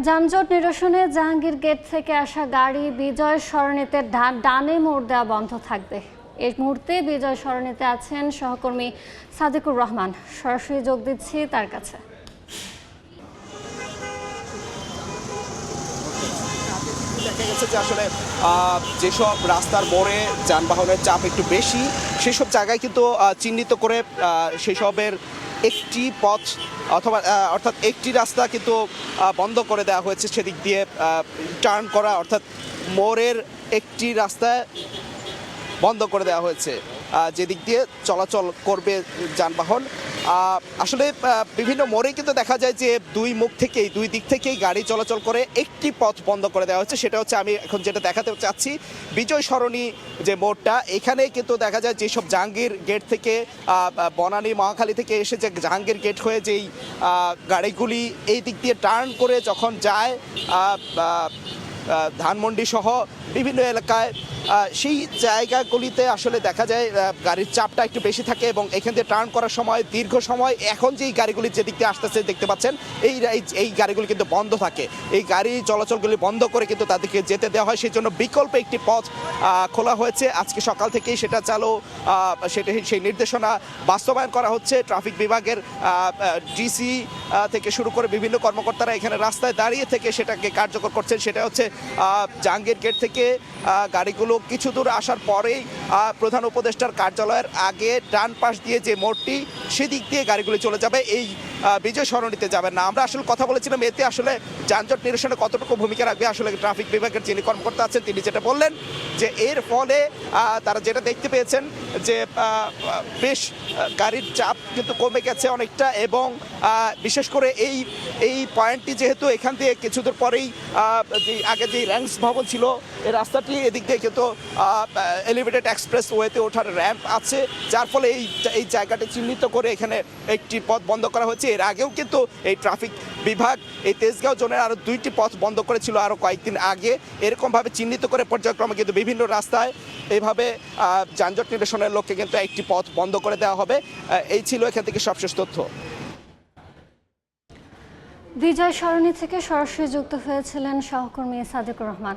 যানজট নিরসনে জাহাঙ্গীর গেট থেকে আসা গাড়ি বিজয় সরণিতে ডানে মোড় দেওয়া বন্ধ থাকবে। এই মুহূর্তে বিজয় সরণিতে আছেন সহকর্মী সাদিকুর রহমান, সরাসরি যোগ দিচ্ছি তার কাছে। দেখা গেছে যে আসলে যেসব রাস্তার মোড়ে যানবাহনের চাপ একটু বেশি সেসব জায়গায় কিন্তু চিহ্নিত করে সেসবের একটি পথ অর্থাৎ একটি রাস্তা কিন্তু বন্ধ করে দেওয়া হয়েছে। সেদিক দিয়ে টার্ন করা অর্থাৎ মোড়ের একটি রাস্তায় বন্ধ করে দেওয়া হয়েছে, যেদিক দিয়ে চলাচল করবে যানবাহন। আসলে বিভিন্ন মোড়ে কিন্তু দেখা যায় যে দুই দিক থেকেই গাড়ি চলাচল করে একটি পথ বন্ধ করে দেওয়া হচ্ছে। সেটা হচ্ছে আমি এখন যেটা দেখাতে চাচ্ছি, বিজয় সরণি যে মোড়টা, এখানে কিন্তু দেখা যায় যেসব জাহাঙ্গীর গেট থেকে বনানী মহাখালী থেকে এসে যে জাহাঙ্গীর গেট হয়ে যেই গাড়িগুলি এই দিক দিয়ে টার্ন করে যখন যায় ধানমন্ডি সহ বিভিন্ন এলাকায়, সেই জায়গাগুলিতে আসলে দেখা যায় গাড়ির চাপটা একটু বেশি থাকে এবং এখান থেকে টার্ন করার সময় দীর্ঘ সময় এখন যেই গাড়িগুলি যেদিক দিয়ে আসতেছে দেখতে পাচ্ছেন এই গাড়িগুলি কিন্তু বন্ধ থাকে। এই গাড়ি চলাচলগুলি বন্ধ করে কিন্তু তাদেরকে যেতে দেওয়া হয়। সেই জন্য বিকল্প একটি পথ খোলা হয়েছে আজকে সকাল থেকেই, সেটা সেই নির্দেশনা বাস্তবায়ন করা হচ্ছে। ট্রাফিক বিভাগের ডিসি থেকে শুরু করে বিভিন্ন কর্মকর্তারা এখানে রাস্তায় দাঁড়িয়ে থেকে সেটাকে কার্যকর করছেন। সেটা হচ্ছে জাহাঙ্গীর গেট থেকে গাড়িগুলো কিছু দূর আসার পরেই প্রধান উপদেষ্টার কার্যালয়ের আগে ডান পাশ দিয়ে যে মোড়টি, সেদিক দিয়ে গাড়িগুলি চলে যাবে, এই বিজয় সরণিতে যাবেন না। আমরা আসলে কথা বলেছিলাম এতে আসলে যানজট নিরসনে কতটুকু ভূমিকা রাখবে। আসলে ট্রাফিক বিভাগের যিনি কর্মকর্তা আছেন তিনি যেটা বললেন যে এর ফলে তারা যেটা দেখতে পেয়েছেন যে বেশ গাড়ির চাপ কিন্তু কমে গেছে অনেকটা, এবং বিশেষ করে এই পয়েন্টটি যেহেতু এখান থেকে কিছু দূর পরেই আগে যে র্যাঙ্কস ভবন ছিল এই রাস্তাটি, এদিক দিয়ে কিন্তু এলিভেটেড এক্সপ্রেস ওয়েতে ওঠার র্যাম্প আছে, যার ফলে এই জায়গাটি চিহ্নিত করে এখানে একটি পথ বন্ধ করা হয়েছে। এর আগেও কিন্তু এই ট্রাফিক বিভাগ এই তেজগাঁও জোনের আরও 2টি পথ বন্ধ করেছিল আরও কয়েকদিন আগে। এরকমভাবে চিহ্নিত করে পর্যায়ক্রমে কিন্তু বিভিন্ন রাস্তায় এইভাবে যানজট নিরসনের লক্ষ্যে কিন্তু একটি পথ বন্ধ করে দেওয়া হবে। এই ছিল এখান থেকে সবশেষ তথ্য। বিজয় সরণি থেকে সরাসরি যুক্ত হয়েছিলেন সহকর্মী সাদিকুর রহমান।